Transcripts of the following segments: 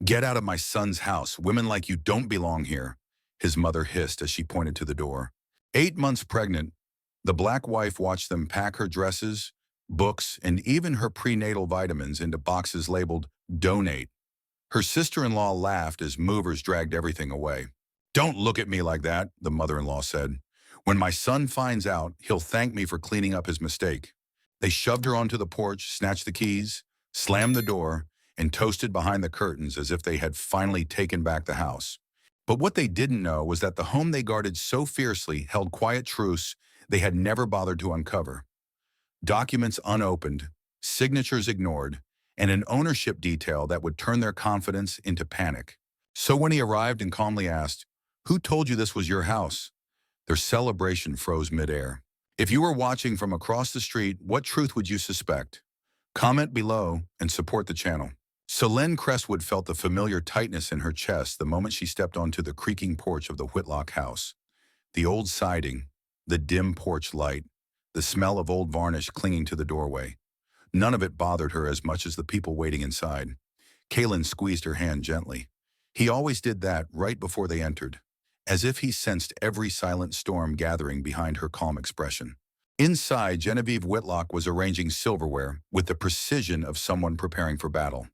Get out of my son's house. Women like you don't belong here, his mother hissed as she pointed to the door. 8 months pregnant, the black wife watched them pack her dresses, books, and even her prenatal vitamins into boxes labeled donate. Her sister-in-law laughed as movers dragged everything away. Don't look at me like that, the mother-in-law said. When my son finds out, he'll thank me for cleaning up his mistake. They shoved her onto the porch, snatched the keys, slammed the door, and toasted behind the curtains as if they had finally taken back the house. But what they didn't know was that the home they guarded so fiercely held quiet truths they had never bothered to uncover. Documents unopened, signatures ignored, and an ownership detail that would turn their confidence into panic. So when he arrived and calmly asked, "Who told you this was your house?" their celebration froze midair. If you were watching from across the street, what truth would you suspect? Comment below and support the channel. Solène Crestwood felt the familiar tightness in her chest the moment she stepped onto the creaking porch of the Whitlock house. The old siding, the dim porch light, the smell of old varnish clinging to the doorway. None of it bothered her as much as the people waiting inside. Kaylin squeezed her hand gently. He always did that right before they entered, as if he sensed every silent storm gathering behind her calm expression. Inside, Genevieve Whitlock was arranging silverware with the precision of someone preparing for battle.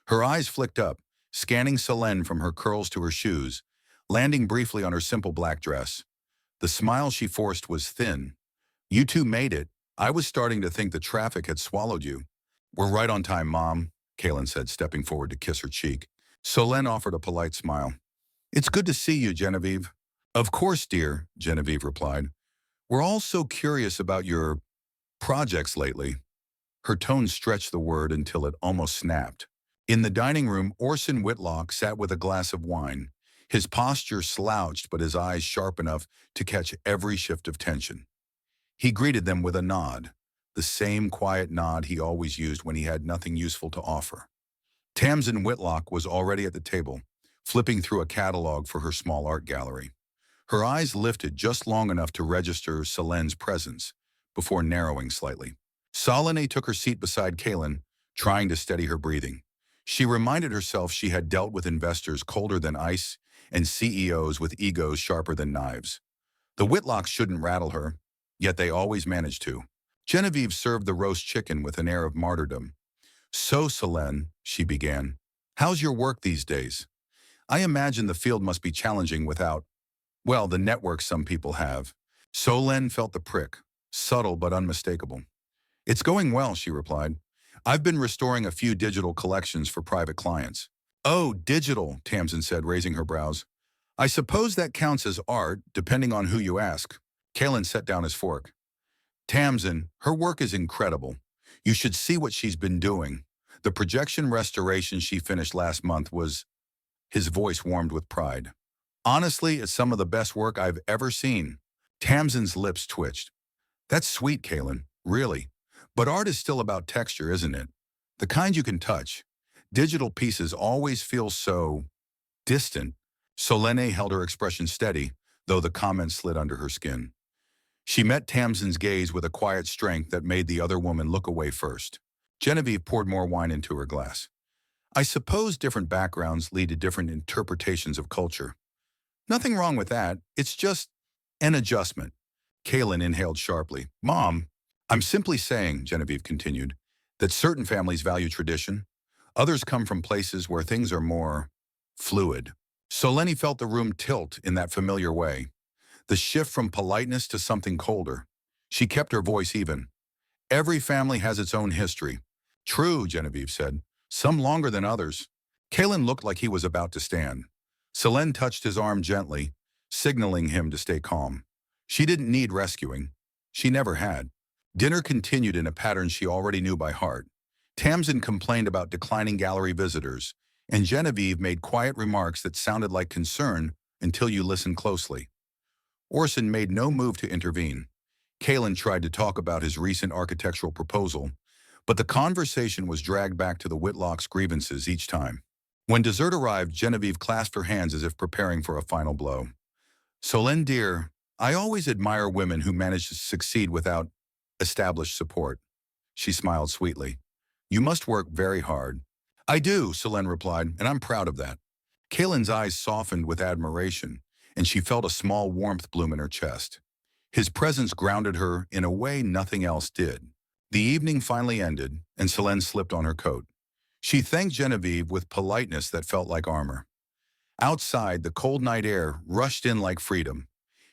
Her eyes flicked up, scanning Solène from her curls to her shoes, landing briefly on her simple black dress. The smile she forced was thin. "You two made it. I was starting to think the traffic had swallowed you." "We're right on time, Mom," Kaylin said, stepping forward to kiss her cheek. Solène offered a polite smile. "It's good to see you, Genevieve." "Of course, dear," Genevieve replied. "We're all so curious about your projects lately." Her tone stretched the word until it almost snapped. In the dining room, Orson Whitlock sat with a glass of wine, his posture slouched but his eyes sharp enough to catch every shift of tension. He greeted them with a nod, the same quiet nod he always used when he had nothing useful to offer. Tamsin Whitlock was already at the table, flipping through a catalog for her small art gallery. Her eyes lifted just long enough to register Solène's presence, before narrowing slightly. Solène took her seat beside Kaylin, trying to steady her breathing. She reminded herself she had dealt with investors colder than ice and CEOs with egos sharper than knives. The Whitlocks shouldn't rattle her, yet they always managed to. Genevieve served the roast chicken with an air of martyrdom. "So, Solène," she began, "how's your work these days? I imagine the field must be challenging without, well, the network some people have." Solène felt the prick, subtle but unmistakable. "It's going well," she replied. "I've been restoring a few digital collections for private clients." "Oh, digital," Tamsin said, raising her brows. "I suppose that counts as art, depending on who you ask." Kaylin set down his fork. "Tamsin, her work is incredible. You should see what she's been doing. The projection restoration she finished last month was..." His voice warmed with pride. "Honestly, it's some of the best work I've ever seen." Tamsin's lips twitched. "That's sweet, Kaylin, really. But art is still about texture, isn't it? The kind you can touch. Digital pieces always feel so distant." Solène held her expression steady, though the comment slid under her skin. She met Tamsin's gaze with a quiet strength that made the other woman look away first. Genevieve poured more wine into her glass. "I suppose different backgrounds lead to different interpretations of culture. Nothing wrong with that. It's just an adjustment." Kaylin inhaled sharply. "Mom, I'm simply saying," Genevieve continued, "that certain families value tradition. Others come from places where things are more fluid." Solène felt the room tilt in that familiar way, the shift from politeness to something colder. She kept her voice even. "Every family has its own history." "True," Genevieve said. "Some longer than others." Kaylin looked like he was about to stand. Solène touched his arm gently, signaling him to stay calm. She didn't need rescuing. She never had. Dinner continued in a pattern she already knew by heart. Tamsin complained about declining gallery visitors, and Genevieve made quiet remarks that sounded like concern until you listened closely. Orson made no move to intervene. Kaylin tried to talk about his recent architectural proposal, but the conversation was dragged back to the Whitlocks' grievances each time. When dessert arrived, Genevieve clasped her hands as if preparing for a final blow. "Solène, dear, I always admire women who manage to succeed without established support." She smiled sweetly. "You must work very hard. I do, Selene replied, and I'm proud of that. Kaylin's eyes softened with admiration, and she felt a small warmth bloom in her chest. His presence grounded her in a way nothing else did. The evening finally ended, and Selene slipped on her coat. She thanked Genevieve with politeness that felt like armor. Outside, the cold night air rushed in like freedom.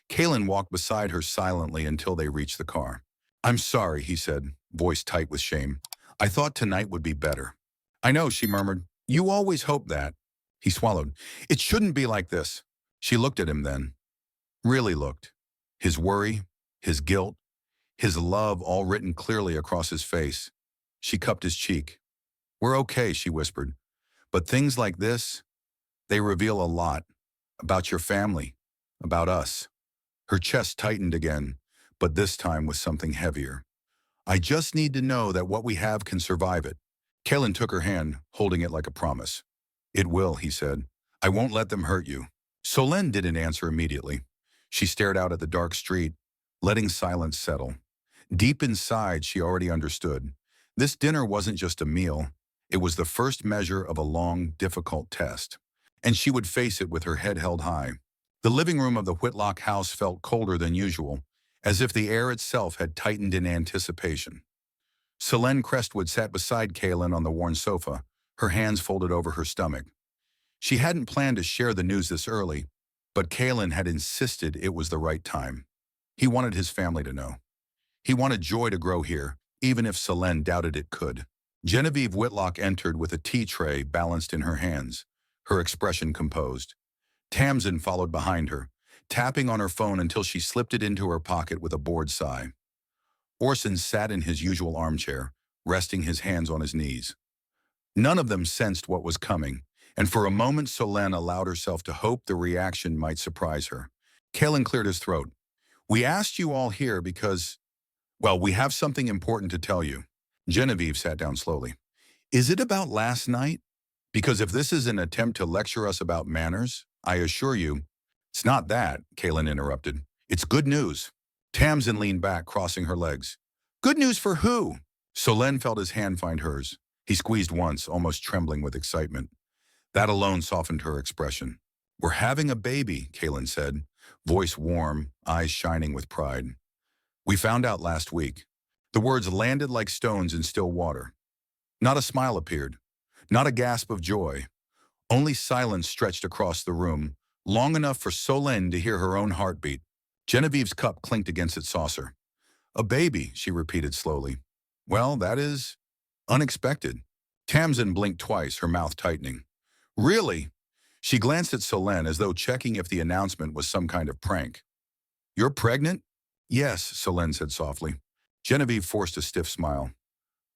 Kaylin walked beside her silently until they reached the car. I'm sorry, he said, voice tight with shame. I thought tonight would be better. I know, she murmured. You always hope that. He swallowed. It shouldn't be like this. She looked at him then. Really looked. His worry, his guilt, his love all written clearly across his face. She cupped his cheek. We're okay, she whispered. But things like this, they reveal a lot about your family, about us. Her chest tightened again, but this time with something heavier. I just need to know that what we have can survive it. Kellen took her hand, holding it like a promise. It will, he said. I won't let them hurt you. Solène didn't answer immediately. She stared out at the dark street, letting silence settle. Deep inside, she already understood. This dinner wasn't just a meal. It was the first measure of a long, difficult test. And she would face it with her head held high. The living room of the Whitlock house felt colder than usual, as if the air itself had tightened in anticipation. Selene Crestwood sat beside Kaylin on the worn sofa, her hands folded over her stomach. She hadn't planned to share the news this early, but Kaylin had insisted it was the right time. He wanted his family to know. He wanted joy to grow here, even if Selene doubted it could. Genevieve Whitlock entered with a tea tray balanced in her hands, her expression composed. Tamsin followed behind her, tapping on her phone until she slipped it into her pocket with a bored sigh. Orson sat in his usual armchair, resting his hands on his knees. None of them sensed what was coming, and for a moment Solène allowed herself to hope the reaction might surprise her. Kellen cleared his throat. We asked you all here because, well, we have something important to tell you. Genevieve sat down slowly. Is it about last night? Because if this is an attempt to lecture us about manners, I assure you, it's not that, Kaylin interrupted. It's good news. Tamsin leaned back, crossing her legs. Good news for who? Solène felt his hand find hers. He squeezed once, almost trembling with excitement. That alone softened her expression. We're having a baby, Kaylin said, voice warm, eyes shining with pride. We found out last week. The words landed like stones in still water. Not a smile appeared, not a gasp of joy. Only silence stretched across the room, long enough for Solène to hear her own heartbeat. Genevieve's cup clinked against its saucer. A baby, she repeated slowly. Well, that is unexpected. Tamsin blinked twice, her mouth tightening. Really? She glanced at Solène as though checking if the announcement was some kind of prank. You're pregnant? Yes, Solène said softly. Genevieve forced a stiff smile.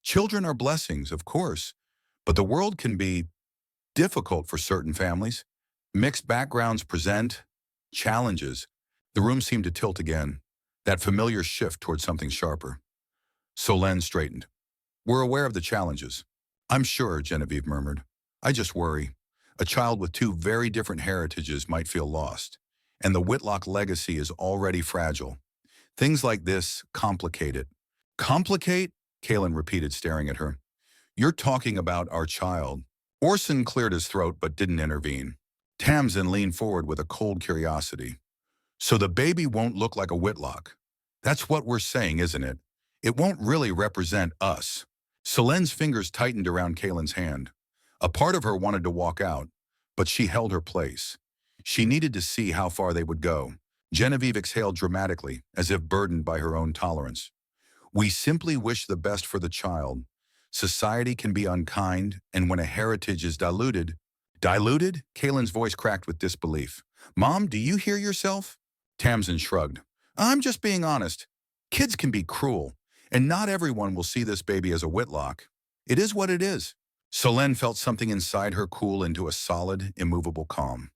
Children are blessings, of course, but the world can be difficult for certain families. Mixed backgrounds present challenges. The room seemed to tilt again, that familiar shift toward something sharper. Solène straightened. We're aware of the challenges. I'm sure, Genevieve murmured. I just worry. A child with two very different heritages might feel lost, and the Whitlock legacy is already fragile. Things like this complicate it. Complicate? Kaylin repeated, staring at her. You're talking about our child. Orson cleared his throat but didn't intervene. Tamsin leaned forward with a cold curiosity. So the baby won't look like a Whitlock. That's what we're saying, isn't it? It won't really represent us. Solène's fingers tightened around Kaylin's hand. A part of her wanted to walk out, but she held her place. She needed to see how far they would go. Genevieve exhaled dramatically, as if burdened by her own tolerance. We simply wish the best for the child. Society can be unkind, and when a heritage is diluted... Diluted? Kaylin's voice cracked with disbelief. Mom, do you hear yourself? Tamsin shrugged. I'm just being honest. Kids can be cruel, and not everyone will see this baby as a Whitlock. It is what it is. Solène felt something inside her cool into a solid, immovable calm.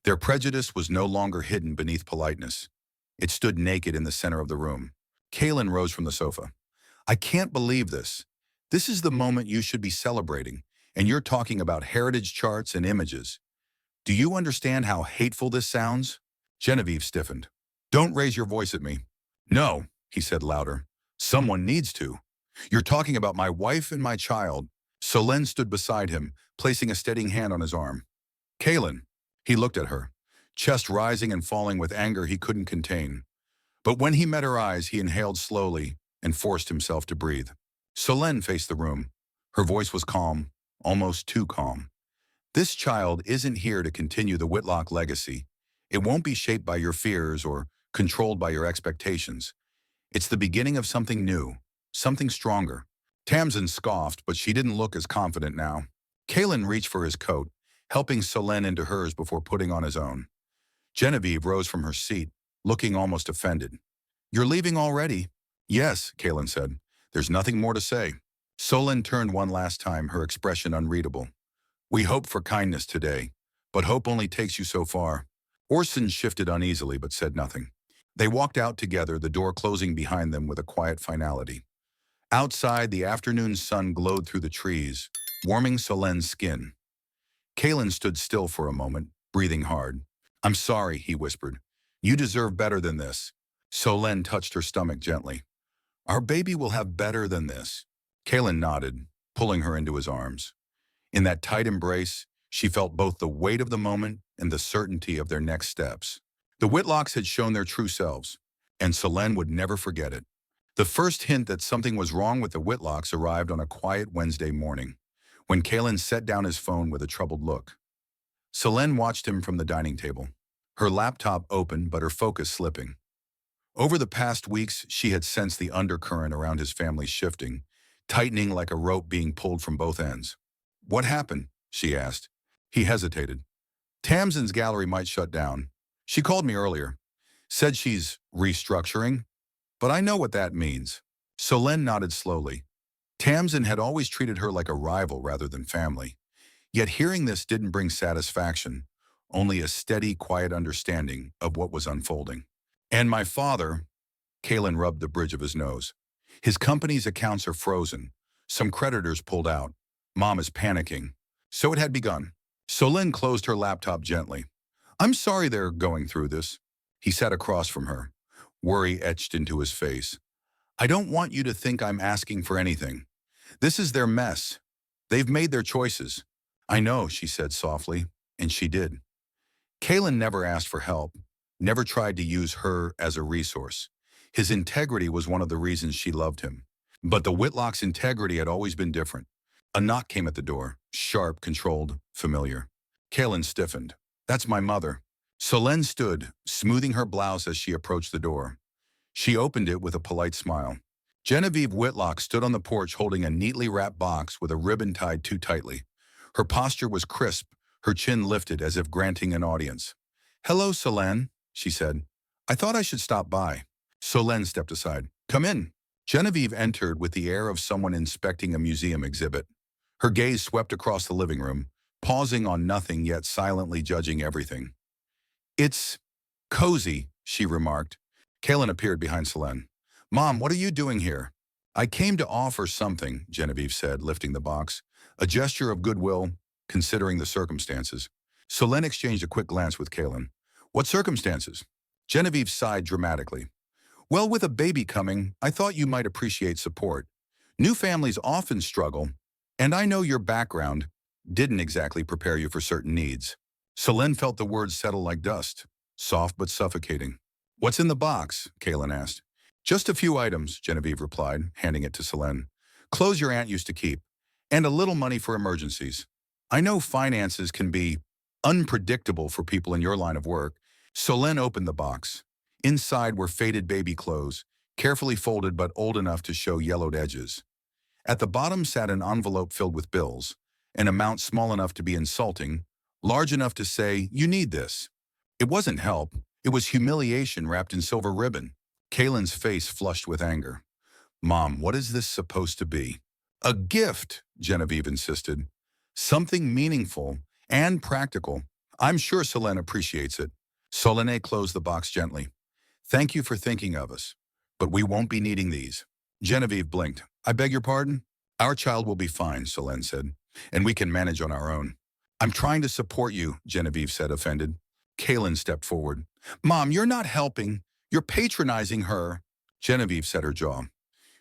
Their prejudice was no longer hidden beneath politeness. It stood naked in the center of the room. Kaylin rose from the sofa. I can't believe this. This is the moment you should be celebrating, and you're talking about heritage charts and images. Do you understand how hateful this sounds? Genevieve stiffened. Don't raise your voice at me. No, he said louder. Someone needs to. You're talking about my wife and my child. Solène stood beside him, placing a steadying hand on his arm. Kaylin. He looked at her, chest rising and falling with anger he couldn't contain. But when he met her eyes, he inhaled slowly and forced himself to breathe. Solène faced the room. Her voice was calm, almost too calm. This child isn't here to continue the Whitlock legacy. It won't be shaped by your fears or controlled by your expectations. It's the beginning of something new, something stronger. Tamsin scoffed, but she didn't look as confident now. Kaylin reached for his coat, helping Solène into hers before putting on his own. Genevieve rose from her seat, looking almost offended. You're leaving already? Yes, Kaylin said. There's nothing more to say. Solène turned one last time, her expression unreadable. We hope for kindness today, but hope only takes you so far. Orson shifted uneasily but said nothing. They walked out together, the door closing behind them with a quiet finality. Outside, the afternoon sun glowed through the trees, warming Solène's skin. Kaylin stood still for a moment, breathing hard. I'm sorry, he whispered. You deserve better than this. Solène touched her stomach gently. Our baby will have better than this. Kaylin nodded, pulling her into his arms. In that tight embrace, she felt both the weight of the moment and the certainty of their next steps. The Whitlocks had shown their true selves, and Solène would never forget it. The first hint that something was wrong with the Whitlocks arrived on a quiet Wednesday morning, when Kaylin set down his phone with a troubled look. Solène watched him from the dining table, her laptop open but her focus slipping. Over the past weeks, she had sensed the undercurrent around his family shifting, tightening like a rope being pulled from both ends. What happened? She asked. He hesitated. Tamsin's gallery might shut down. She called me earlier. Said she's restructuring. But I know what that means. Solène nodded slowly. Tamsin had always treated her like a rival rather than family. Yet hearing this didn't bring satisfaction, only a steady, quiet understanding of what was unfolding. And my father, Kaylin rubbed the bridge of his nose. His company's accounts are frozen. Some creditors pulled out. Mom is panicking. So it had begun. Solène closed her laptop gently. I'm sorry they're going through this. He sat across from her, worry etched into his face. I don't want you to think I'm asking for anything. This is their mess. They've made their choices. I know, she said softly, and she did. Kaylin never asked for help, never tried to use her as a resource. His integrity was one of the reasons she loved him. But the Whitlock's integrity had always been different. A knock came at the door, sharp, controlled, familiar. Kaylin stiffened. That's my mother. Solène stood, smoothing her blouse as she approached the door. She opened it with a polite smile. Genevieve Whitlock stood on the porch holding a neatly wrapped box with a ribbon tied too tightly. Her posture was crisp, her chin lifted as if granting an audience. Hello, Solène, she said. I thought I should stop by. Solène stepped aside. Come in. Genevieve entered with the air of someone inspecting a museum exhibit. Her gaze swept across the living room, pausing on nothing yet silently judging everything. It's cozy, she remarked. Kaylin appeared behind Solène. Mom, what are you doing here? I came to offer something, Genevieve said, lifting the box. A gesture of goodwill, considering the circumstances. Solène exchanged a quick glance with Kaylin. What circumstances? Genevieve sighed dramatically. Well, with a baby coming, I thought you might appreciate support. New families often struggle, and I know your background didn't exactly prepare you for certain needs. Solène felt the words settle like dust, soft but suffocating. What's in the box? Kaylin asked. Just a few items, Genevieve replied, handing it to Solène. Clothes your aunt used to keep, and a little money for emergencies. I know finances can be unpredictable for people in your line of work. Solène opened the box. Inside were faded baby clothes, carefully folded but old enough to show yellowed edges. At the bottom sat an envelope filled with bills, an amount small enough to be insulting, large enough to say, you need this. It wasn't help. It was humiliation wrapped in silver ribbon. Kaylin's face flushed with anger. Mom, what is this supposed to be? A gift, Genevieve insisted. Something meaningful and practical. I'm sure Solène appreciates it. Solène closed the box gently. Thank you for thinking of us, but we won't be needing these. Genevieve blinked. I beg your pardon? Our child will be fine, Solène said, and we can manage on our own. I'm trying to support you, Genevieve said, offended. Kaylin stepped forward. Mom, you're not helping. You're patronizing her. Genevieve set her jaw.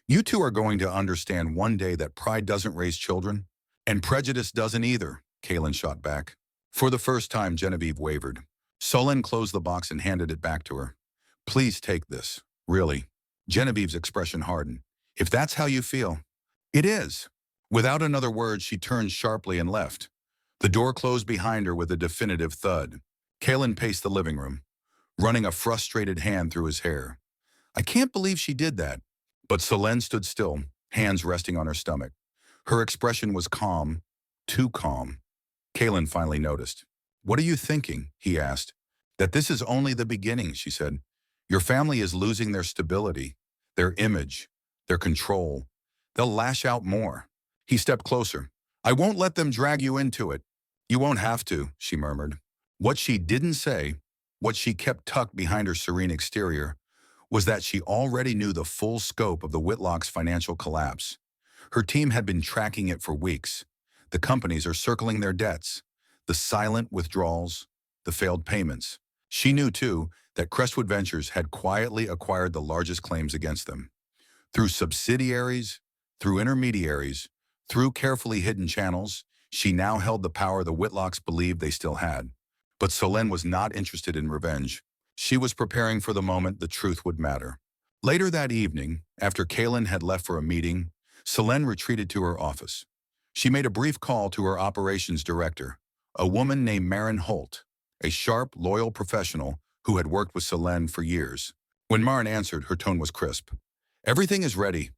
You two are going to understand one day that pride doesn't raise children. And prejudice doesn't either, Kaylin shot back. For the first time, Genevieve wavered. Solène closed the box and handed it back to her. Please take this. Really? Genevieve's expression hardened. If that's how you feel. It is. Without another word, she turned sharply and left. The door closed behind her with a definitive thud. Kaylin paced the living room, running a frustrated hand through his hair. I can't believe she did that. But Solène stood still, hands resting on her stomach. Her expression was calm, too calm. Kaylin finally noticed. What are you thinking? He asked. That this is only the beginning, she said. Your family is losing their stability, their image, their control. They'll lash out more. He stepped closer. I won't let them drag you into it. You won't have to, she murmured. What she didn't say, what she kept tucked behind her serene exterior, was that she already knew the full scope of the Whitlocks' financial collapse. Her team had been tracking it for weeks. The companies are circling their debts, the silent withdrawals, the failed payments. She knew, too, that Crestwood Ventures had quietly acquired the largest claims against them. Through subsidiaries, through intermediaries, through carefully hidden channels, she now held the power the Whitlocks believed they still had. But Solène was not interested in revenge. She was preparing for the moment the truth would matter. Later that evening, after Kaylin had left for a meeting, Solène retreated to her office. She made a brief call to her operations director, a woman named Maren Holt, a sharp, loyal professional who had worked with Solène for years. When Maren answered, her tone was crisp. Everything is ready.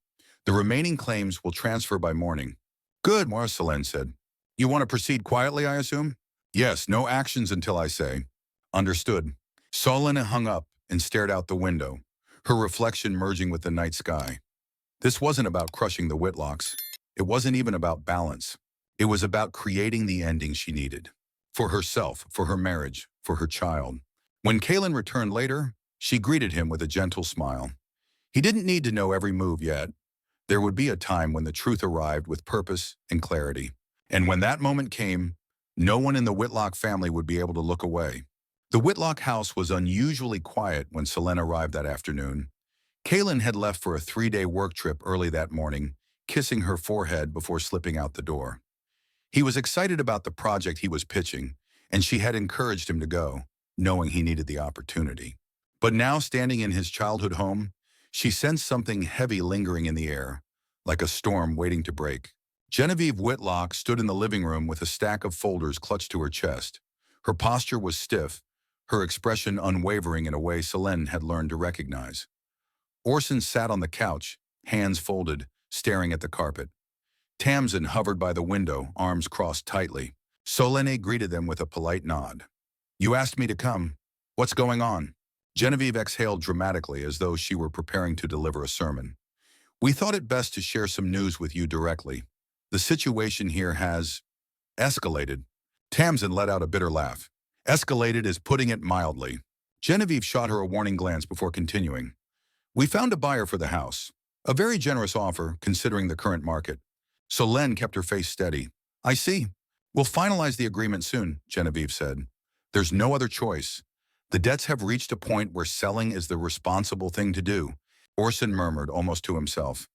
The remaining claims will transfer by morning. Good, Solène said. You want to proceed quietly, I assume? Yes, no actions until I say. Understood. Solène hung up and stared out the window, her reflection merging with the night sky. This wasn't about crushing the Whitlocks. It wasn't even about balance. It was about creating the ending she needed. For herself, for her marriage, for her child. When Kaylin returned later, she greeted him with a gentle smile. He didn't need to know every move yet. There would be a time when the truth arrived with purpose and clarity. And when that moment came, no one in the Whitlock family would be able to look away. The Whitlock house was unusually quiet when Solène arrived that afternoon. Kaylin had left for a 3-day work trip early that morning, kissing her forehead before slipping out the door. He was excited about the project he was pitching, and she had encouraged him to go, knowing he needed the opportunity. But now, standing in his childhood home, she sensed something heavy lingering in the air, like a storm waiting to break. Genevieve Whitlock stood in the living room with a stack of folders clutched to her chest. Her posture was stiff, her expression unwavering in a way Solène had learned to recognize. Orson sat on the couch, hands folded, staring at the carpet. Tamsin hovered by the window, arms crossed tightly. Solène greeted them with a polite nod. You asked me to come. What's going on? Genevieve exhaled dramatically as though she were preparing to deliver a sermon. We thought it best to share some news with you directly. The situation here has escalated. Tamsin let out a bitter laugh. Escalated is putting it mildly. Genevieve shot her a warning glance before continuing. We found a buyer for the house. A very generous offer, considering the current market. Solène kept her face steady. I see. We'll finalize the agreement soon, Genevieve said. There's no other choice. The debts have reached a point where selling is the responsible thing to do. Orson murmured almost to himself.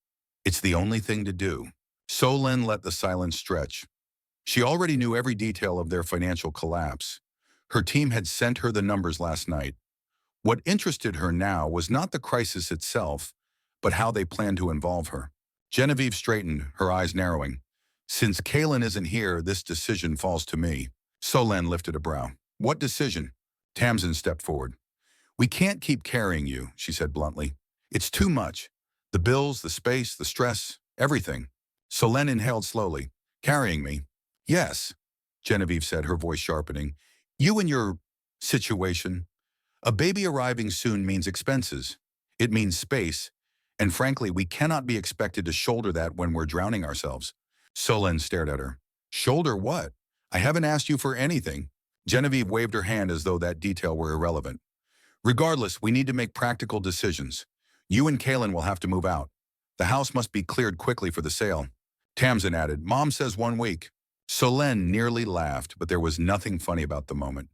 It's the only thing to do. Solène let the silence stretch. She already knew every detail of their financial collapse. Her team had sent her the numbers last night. What interested her now was not the crisis itself, but how they planned to involve her. Genevieve straightened, her eyes narrowing. Since Kaylin isn't here, this decision falls to me. Solène lifted a brow. What decision? Tamsin stepped forward. We can't keep carrying you, she said bluntly. It's too much. The bills, the space, the stress, everything. Solène inhaled slowly. Carrying me? Yes, Genevieve said, her voice sharpening. You and your situation. A baby arriving soon means expenses. It means space. And frankly, we cannot be expected to shoulder that when we're drowning ourselves. Solène stared at her. Shoulder what? I haven't asked you for anything. Genevieve waved her hand as though that detail were irrelevant. Regardless, we need to make practical decisions. You and Kaylin will have to move out. The house must be cleared quickly for the sale. Tamsin added, Mom says 1 week. Solène nearly laughed, but there was nothing funny about the moment.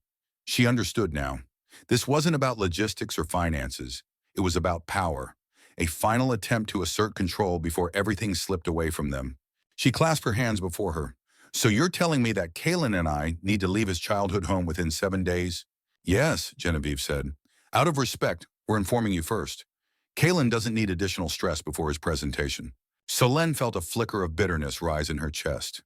She understood now. This wasn't about logistics or finances. It was about power. A final attempt to assert control before everything slipped away from them. She clasped her hands before her. So you're telling me that Kalen and I need to leave his childhood home within 7 days? Yes, Genevieve said. Out of respect, we're informing you first. Kalen doesn't need additional stress before his presentation. Solène felt a flicker of bitterness rise in her chest.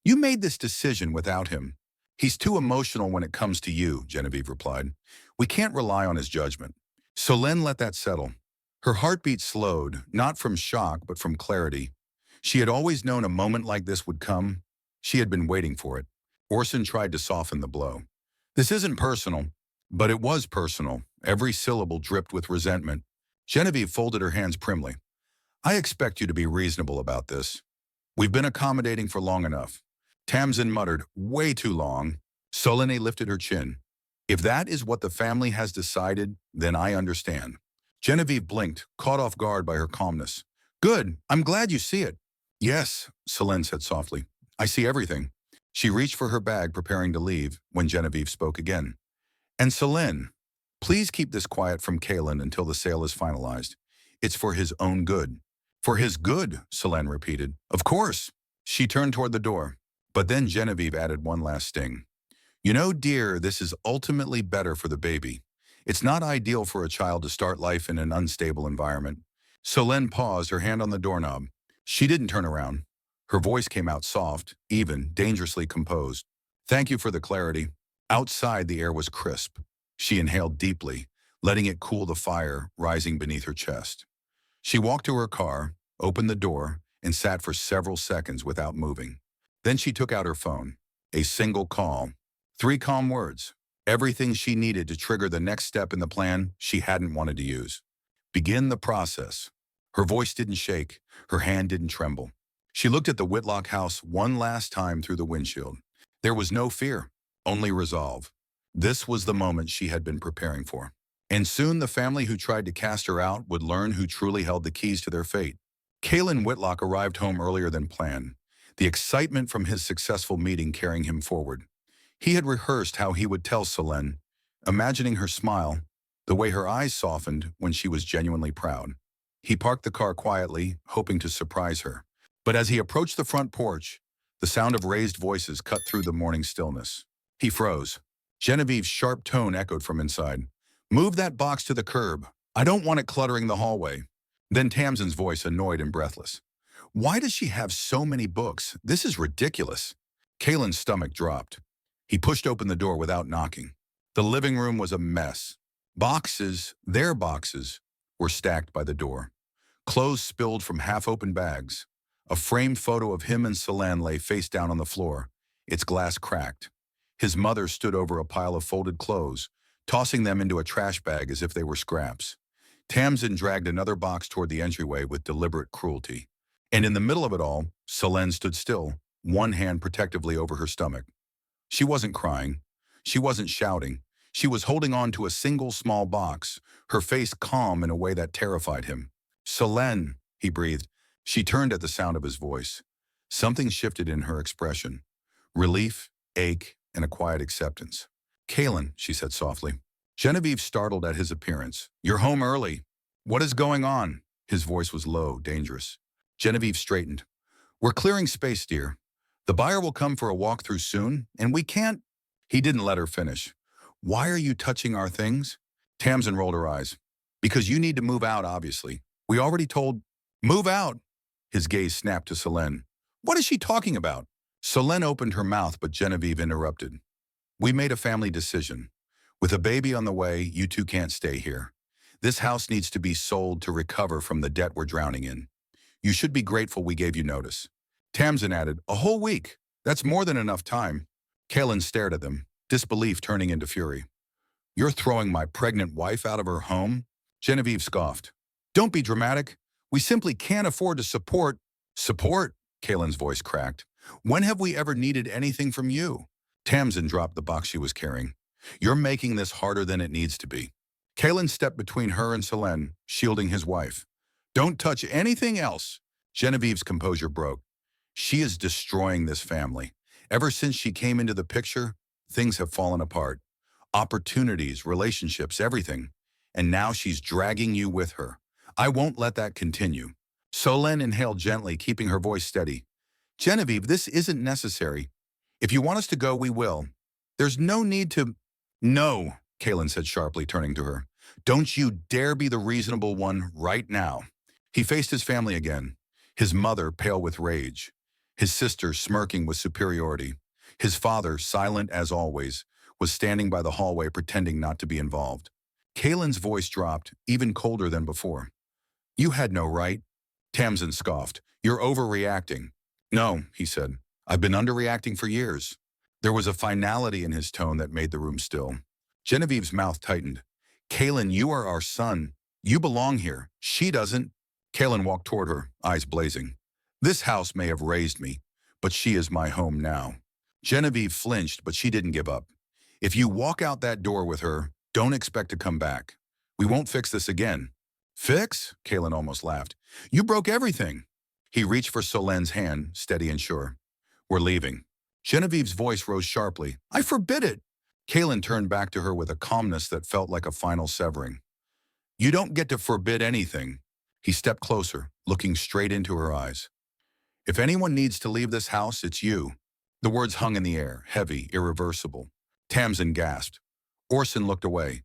You made this decision without him. He's too emotional when it comes to you, Genevieve replied. We can't rely on his judgment. Solène let that settle. Her heartbeat slowed, not from shock, but from clarity. She had always known a moment like this would come. She had been waiting for it. Orson tried to soften the blow. This isn't personal, but it was personal. Every syllable dripped with resentment. Genevieve folded her hands primly. I expect you to be reasonable about this. We've been accommodating for long enough. Tamsin muttered, way too long. Solène lifted her chin. If that is what the family has decided, then I understand. Genevieve blinked, caught off guard by her calmness. Good, I'm glad you see it. Yes, Solène said softly. I see everything. She reached for her bag, preparing to leave, when Genevieve spoke again. And Solène, please keep this quiet from Kalen until the sale is finalized. It's for his own good. For his good, Solène repeated. Of course. She turned toward the door. But then Genevieve added one last sting. You know, dear, this is ultimately better for the baby. It's not ideal for a child to start life in an unstable environment. Solène paused, her hand on the doorknob. She didn't turn around. Her voice came out soft, even, dangerously composed. Thank you for the clarity. Outside, the air was crisp. She inhaled deeply, letting it cool the fire rising beneath her chest. She walked to her car, opened the door, and sat for several seconds without moving. Then she took out her phone. A single call. 3 calm words. Everything she needed to trigger the next step in the plan she hadn't wanted to use. Begin the process. Her voice didn't shake. Her hand didn't tremble. She looked at the Whitlock house one last time through the windshield. There was no fear, only resolve. This was the moment she had been preparing for. And soon the family who tried to cast her out would learn who truly held the keys to their fate. Kalen Whitlock arrived home earlier than planned, the excitement from his successful meeting carrying him forward. He had rehearsed how he would tell Solène, imagining her smile, the way her eyes softened when she was genuinely proud. He parked the car quietly, hoping to surprise her. But as he approached the front porch, the sound of raised voices cut through the morning stillness. He froze. Genevieve's sharp tone echoed from inside. Move that box to the curb. I don't want it cluttering the hallway. Then Tamsin's voice, annoyed and breathless. Why does she have so many books? This is ridiculous. Kalen's stomach dropped. He pushed open the door without knocking. The living room was a mess. Boxes, their boxes, were stacked by the door. Clothes spilled from half-open bags. A framed photo of him and Solène lay face down on the floor, its glass cracked. His mother stood over a pile of folded clothes, tossing them into a trash bag as if they were scraps. Tamsin dragged another box toward the entryway with deliberate cruelty. And in the middle of it all, Solène stood still, one hand protectively over her stomach. She wasn't crying. She wasn't shouting. She was holding on to a single small box, her face calm in a way that terrified him. Solène, he breathed. She turned at the sound of his voice. Something shifted in her expression. Relief, ache, and a quiet acceptance. Kalen, she said softly. Genevieve startled at his appearance. You're home early. What is going on? His voice was low, dangerous. Genevieve straightened. We're clearing space, dear. The buyer will come for a walkthrough soon, and we can't... He didn't let her finish. Why are you touching our things? Tamsin rolled her eyes. Because you need to move out, obviously. We already told... Move out! His gaze snapped to Solène. What is she talking about? Solène opened her mouth, but Genevieve interrupted. We made a family decision. With a baby on the way, you two can't stay here. This house needs to be sold to recover from the debt we're drowning in. You should be grateful we gave you notice. Tamsin added, a whole week. That's more than enough time. Kalen stared at them, disbelief turning into fury. You're throwing my pregnant wife out of her home? Genevieve scoffed. Don't be dramatic. We simply can't afford to support... Support? Kalen's voice cracked. When have we ever needed anything from you? Tamsin dropped the box she was carrying. You're making this harder than it needs to be. Kalen stepped between her and Solène, shielding his wife. Don't touch anything else. Genevieve's composure broke. She is destroying this family. Ever since she came into the picture, things have fallen apart. Opportunities, relationships, everything. And now she's dragging you with her. I won't let that continue. Solène inhaled gently, keeping her voice steady. Genevieve, this isn't necessary. If you want us to go, we will. There's no need to... No, Kalen said sharply, turning to her. Don't you dare be the reasonable one right now. He faced his family again, his mother pale with rage, his sister smirking with superiority. His father, silent as always, was standing by the hallway pretending not to be involved. Kalen's voice dropped, even colder than before. You had no right. Tamsin scoffed. You're overreacting. No, he said. I've been underreacting for years. There was a finality in his tone that made the room still. Genevieve's mouth tightened. Kalen, you are our son. You belong here. She doesn't. Kalen walked toward her, eyes blazing. This house may have raised me, but she is my home now. Genevieve flinched, but she didn't give up. If you walk out that door with her, don't expect to come back. We won't fix this again. Fix? Kalen almost laughed. You broke everything. He reached for Solenne's hand, steady and sure. We're leaving. Genevieve's voice rose sharply. I forbid it. Kalen turned back to her with a calmness that felt like a final severing. You don't get to forbid anything. He stepped closer, looking straight into her eyes. If anyone needs to leave this house, it's you. The words hung in the air, heavy, irreversible. Tamsin gasped. Orson looked away.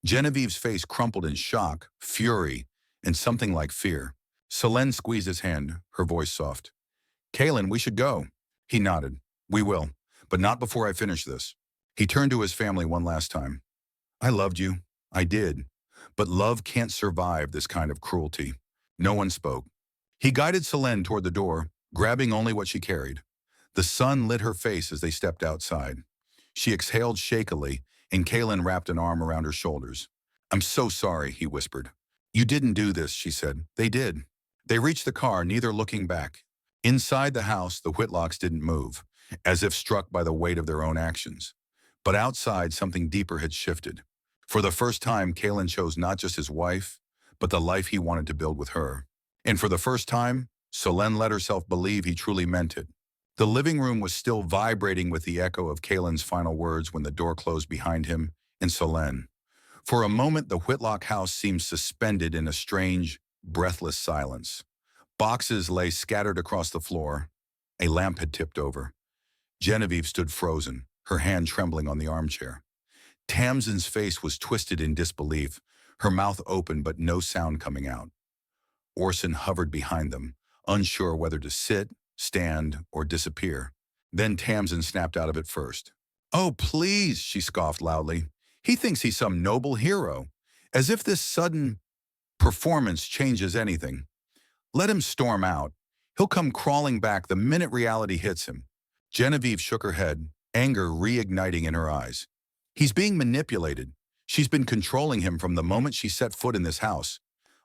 Genevieve's face crumpled in shock, fury, and something like fear. Solène squeezed his hand, her voice soft. Kalen, we should go. He nodded. We will, but not before I finish this. He turned to his family one last time. I loved you. I did. But love can't survive this kind of cruelty. No one spoke. He guided Solène toward the door, grabbing only what she carried. The sun lit her face as they stepped outside. She exhaled shakily, and Kalen wrapped an arm around her shoulders. I'm so sorry, he whispered. You didn't do this, she said. They did. They reached the car, neither looking back. Inside the house, the Whitlocks didn't move, as if struck by the weight of their own actions. But outside, something deeper had shifted. For the first time, Kalen chose not just his wife, but the life he wanted to build with her. And for the first time, Solène let herself believe he truly meant it. The living room was still vibrating with the echo of Kalen's final words when the door closed behind him and Solène. For a moment, the Whitlock house seemed suspended in a strange, breathless silence. Boxes lay scattered across the floor. A lamp had tipped over. Genevieve stood frozen, her hand trembling on the armchair. Tamsin's face was twisted in disbelief, her mouth open but no sound coming out. Orson hovered behind them, unsure whether to sit, stand, or disappear. Then Tamsin snapped out of it first. Oh, please, she scoffed loudly. He thinks he's some noble hero, as if this sudden performance changes anything. Let him storm out. He'll come crawling back the minute reality hits him. Genevieve shook her head, anger reigniting in her eyes. He's being manipulated. She's been controlling him from the moment she set foot in this house.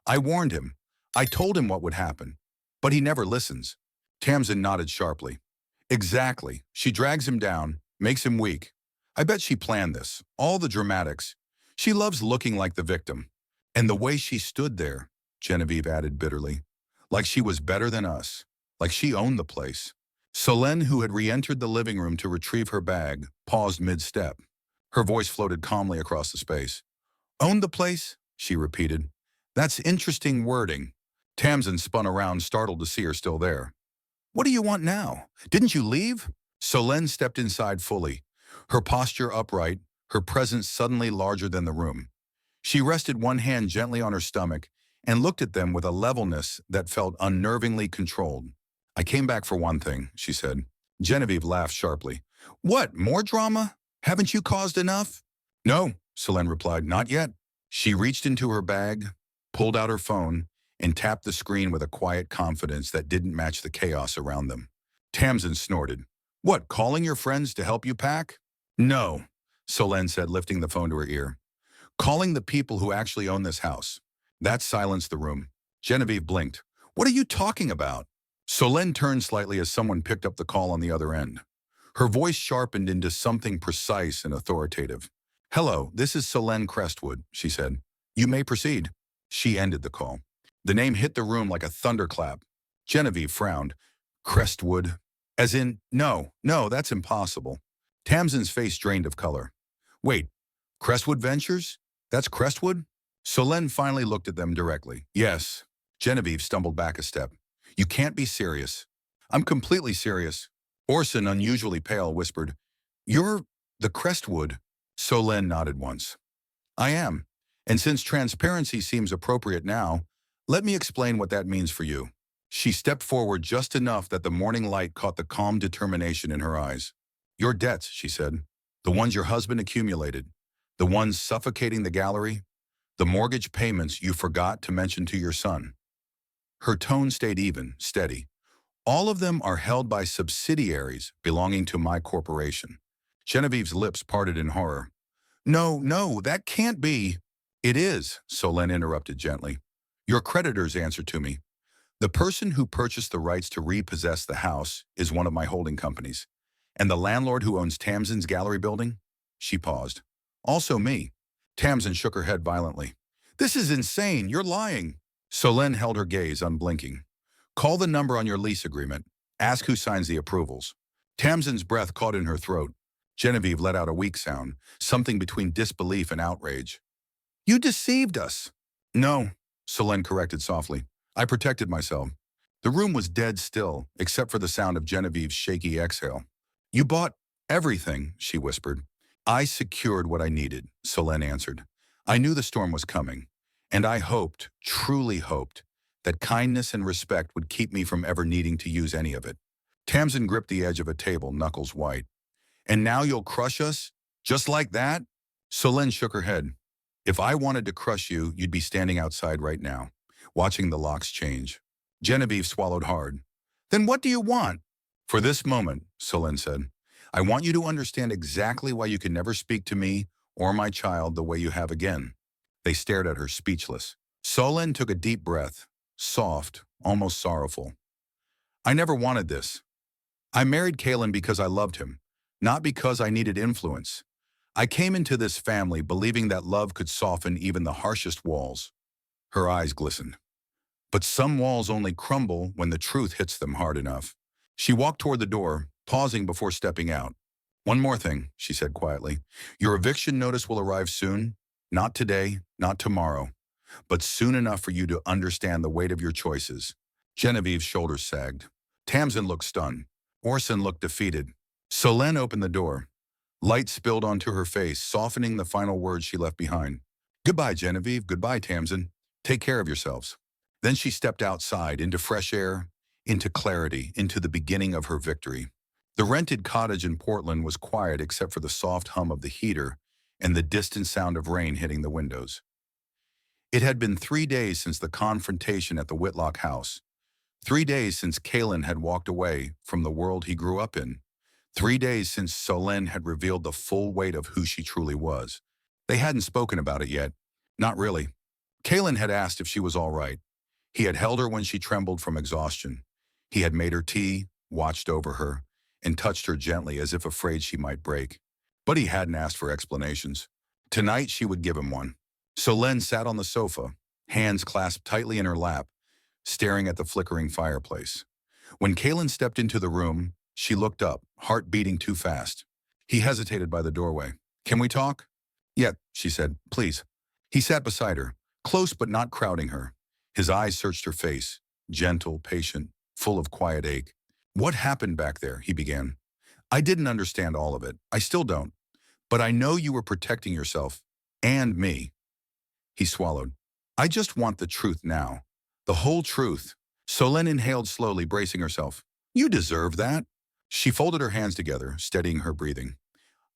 I warned him. I told him what would happen. But he never listens. Tamsin nodded sharply. Exactly. She drags him down, makes him weak. I bet she planned this, all the dramatics. She loves looking like the victim. And the way she stood there, Genevieve added bitterly, like she was better than us, like she owned the place. Solène, who had re-entered the living room to retrieve her bag, paused mid-step. Her voice floated calmly across the space. Owned the place? She repeated. That's interesting wording. Tamsin spun around, startled to see her still there. What do you want now? Didn't you leave? Solène stepped inside fully, her posture upright, her presence suddenly larger than the room. She rested one hand gently on her stomach and looked at them with a levelness that felt unnervingly controlled. I came back for one thing, she said. Genevieve laughed sharply. What, more drama? Haven't you caused enough? No, Solène replied, not yet. She reached into her bag, pulled out her phone, and tapped the screen with a quiet confidence that didn't match the chaos around them. Tamsin snorted. What, calling your friends to help you pack? No, Solène said, lifting the phone to her ear. Calling the people who actually own this house. That silenced the room. Genevieve blinked. What are you talking about? Solène turned slightly as someone picked up the call on the other end. Her voice sharpened into something precise and authoritative. Hello, this is Solène Crestwood, she said. You may proceed. She ended the call. The name hit the room like a thunderclap. Genevieve frowned. Crestwood. As in, no, that's impossible. Tamsin's face drained of color. Wait, Crestwood Ventures? That's Crestwood? Solène finally looked at them directly. Yes. Genevieve stumbled back a step. You can't be serious. I'm completely serious. Orson, unusually pale, whispered, You're the Crestwood. Solène nodded once. I am. And since transparency seems appropriate now, let me explain what that means for you. She stepped forward just enough that the morning light caught the calm determination in her eyes. Your debts, she said. The ones your husband accumulated. The ones suffocating the gallery. The mortgage payments you forgot to mention to your son. Her tone stayed even, steady. All of them are held by subsidiaries belonging to my corporation. Genevieve's lips parted in horror. No, no, that can't be. It is, Solène interrupted gently. Your creditors answer to me. The person who purchased the rights to repossess the house is one of my holding companies. And the landlord who owns Tamsin's gallery building? She paused. Also me. Tamsin shook her head violently. This is insane. You're lying. Solène held her gaze, unblinking. Call the number on your lease agreement. Ask who signs the approvals. Tamsin's breath caught in her throat. Genevieve let out a weak sound, something between disbelief and outrage. You deceived us. No, Solène corrected softly. I protected myself. The room was dead still, except for the sound of Genevieve's shaky exhale. You bought everything, she whispered. I secured what I needed, Solène answered. I knew the storm was coming, and I hoped, truly hoped, that kindness and respect would keep me from ever needing to use any of it. Tamsin gripped the edge of a table, knuckles white. And now you'll crush us? Just like that? Solène shook her head. If I wanted to crush you, you'd be standing outside right now, watching the locks change. Genevieve swallowed hard. Then what do you want? For this moment, Solène said, I want you to understand exactly why you can never speak to me or my child the way you have again. They stared at her, speechless. Solène took a deep breath, soft, almost sorrowful. I never wanted this. I married Kalen because I loved him, not because I needed influence. I came into this family believing that love could soften even the harshest walls. Her eyes glistened. But some walls only crumble when the truth hits them hard enough. She walked toward the door, pausing before stepping out. One more thing, she said quietly. Your eviction notice will arrive soon. Not today, not tomorrow, but soon enough for you to understand the weight of your choices. Genevieve's shoulders sagged. Tamsin looked stunned. Orson looked defeated. Solène opened the door. Light spilled onto her face, softening the final words she left behind. Goodbye, Genevieve. Goodbye, Tamsin. Take care of yourselves. Then she stepped outside, into fresh air, into clarity, into the beginning of her victory. The rented cottage in Portland was quiet except for the soft hum of the heater and the distant sound of rain hitting the windows. It had been 3 days since the confrontation at the Whitlock house. 3 days since Kalen had walked away from the world he grew up in. 3 days since Solène had revealed the full weight of who she truly was. They hadn't spoken about it yet. Not really. Kalen had asked if she was all right. He had held her when she trembled from exhaustion. He had made her tea, watched over her, and touched her gently as if afraid she might break. But he hadn't asked for explanations. Tonight she would give him one. Solène sat on the sofa, hands clasped tightly in her lap, staring at the flickering fireplace. When Kalen stepped into the room, she looked up, heart beating too fast. He hesitated by the doorway. Can we talk? Yeah, she said, please. He sat beside her, close but not crowding her. His eyes searched her face, gentle, patient, full of quiet ache. What happened back there? He began. I didn't understand all of it. I still don't. But I know you were protecting yourself. And me. He swallowed. I just want the truth now. The whole truth. Solène inhaled slowly, bracing herself. You deserve that. She folded her hands together, steadying her breathing.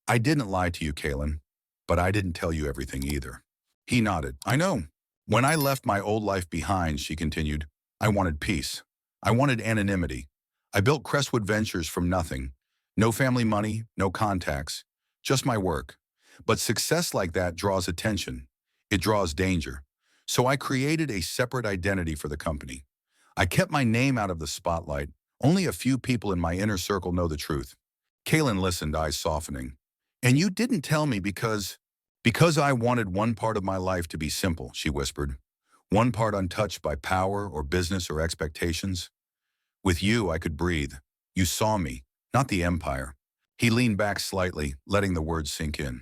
I didn't lie to you, Kalen, but I didn't tell you everything either. He nodded. I know. When I left my old life behind, she continued, I wanted peace. I wanted anonymity. I built Crestwood Ventures from nothing. No family money, no contacts, just my work. But success like that draws attention. It draws danger. So I created a separate identity for the company. I kept my name out of the spotlight. Only a few people in my inner circle know the truth. Kalen listened, eyes softening. And you didn't tell me because I wanted one part of my life to be simple, she whispered. One part untouched by power or business or expectations. With you, I could breathe. You saw me, not the empire. He leaned back slightly, letting the words sink in.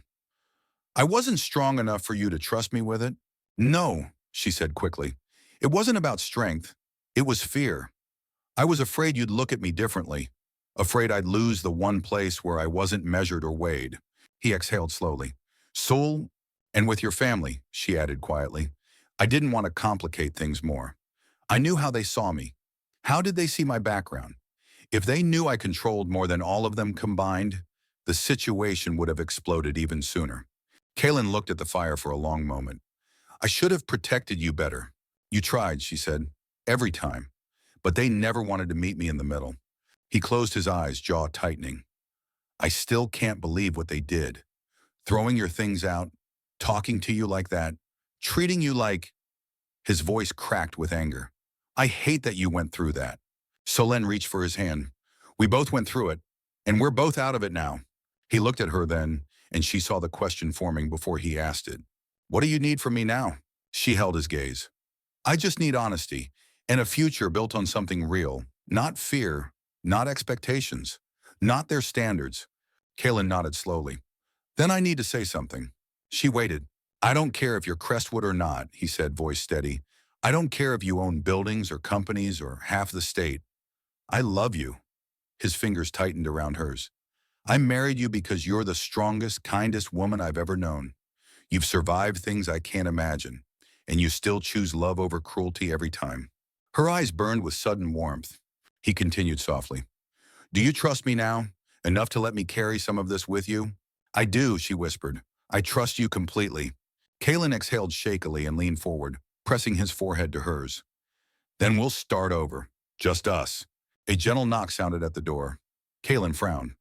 I wasn't strong enough for you to trust me with it? No, she said quickly. It wasn't about strength. It was fear. I was afraid you'd look at me differently, afraid I'd lose the one place where I wasn't measured or weighed. He exhaled slowly. Soul, and with your family, she added quietly. I didn't want to complicate things more. I knew how they saw me. How did they see my background? If they knew I controlled more than all of them combined, the situation would have exploded even sooner. Kaylin looked at the fire for a long moment. I should have protected you better. You tried, she said, every time. But they never wanted to meet me in the middle. He closed his eyes, jaw tightening. I still can't believe what they did. Throwing your things out, talking to you like that, treating you like... His voice cracked with anger. I hate that you went through that. Solène reached for his hand. We both went through it, and we're both out of it now. He looked at her then, and she saw the question forming before he asked it. What do you need from me now? She held his gaze. I just need honesty, and a future built on something real, not fear, not expectations, not their standards. Kaylin nodded slowly. Then I need to say something. She waited. I don't care if you're Crestwood or not, he said, voice steady. I don't care if you own buildings or companies or half the state. I love you. His fingers tightened around hers. I married you because you're the strongest, kindest woman I've ever known. You've survived things I can't imagine, and you still choose love over cruelty every time. Her eyes burned with sudden warmth. He continued softly. Do you trust me now, enough to let me carry some of this with you? I do, she whispered. I trust you completely. Kaylin exhaled shakily and leaned forward, pressing his forehead to hers. Then we'll start over. Just us. A gentle knock sounded at the door. Kaylin frowned.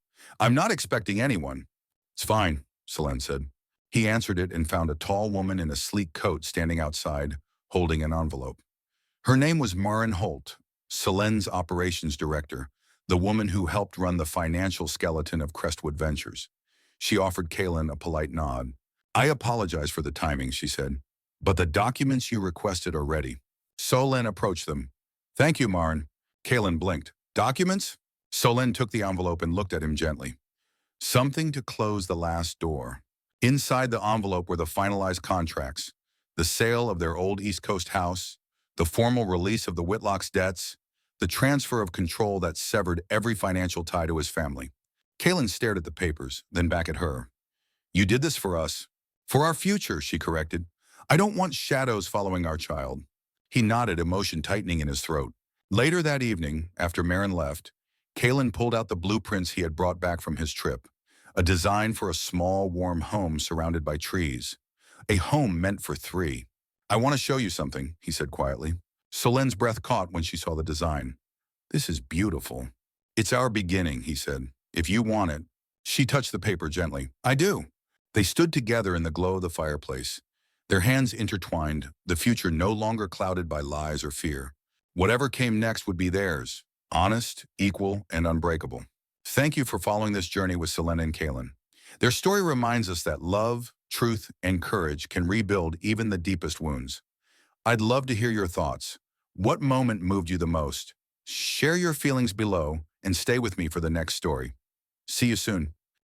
I'm not expecting anyone. It's fine, Solène said. He answered it and found a tall woman in a sleek coat standing outside, holding an envelope. Her name was Maren Holt, Solène's operations director, the woman who helped run the financial skeleton of Crestwood Ventures. She offered Kaylin a polite nod. I apologize for the timing, she said, but the documents you requested are ready. Solène approached them. Thank you, Maren. Kaylin blinked. Documents? Solène took the envelope and looked at him gently. Something to close the last door. Inside the envelope were the finalized contracts, the sale of their old East Coast house, the formal release of the Whitlock's debts, the transfer of control that severed every financial tie to his family. Kaylin stared at the papers, then back at her. You did this for us. For our future, she corrected. I don't want shadows following our child. He nodded, emotion tightening in his throat. Later that evening, after Maren left, Kaylin pulled out the blueprints he had brought back from his trip, a design for a small, warm home surrounded by trees. A home meant for three. I want to show you something, he said quietly. Solène's breath caught when she saw the design. This is beautiful. It's our beginning, he said. If you want it. She touched the paper gently. I do. They stood together in the glow of the fireplace, their hands intertwined, the future no longer clouded by lies or fear. Whatever came next would be theirs, honest, equal, and unbreakable. Thank you for following this journey with Solène and Kaylin. Their story reminds us that love, truth, and courage can rebuild even the deepest wounds. I'd love to hear your thoughts. What moment moved you the most? Share your feelings below and stay with me for the next story. See you soon.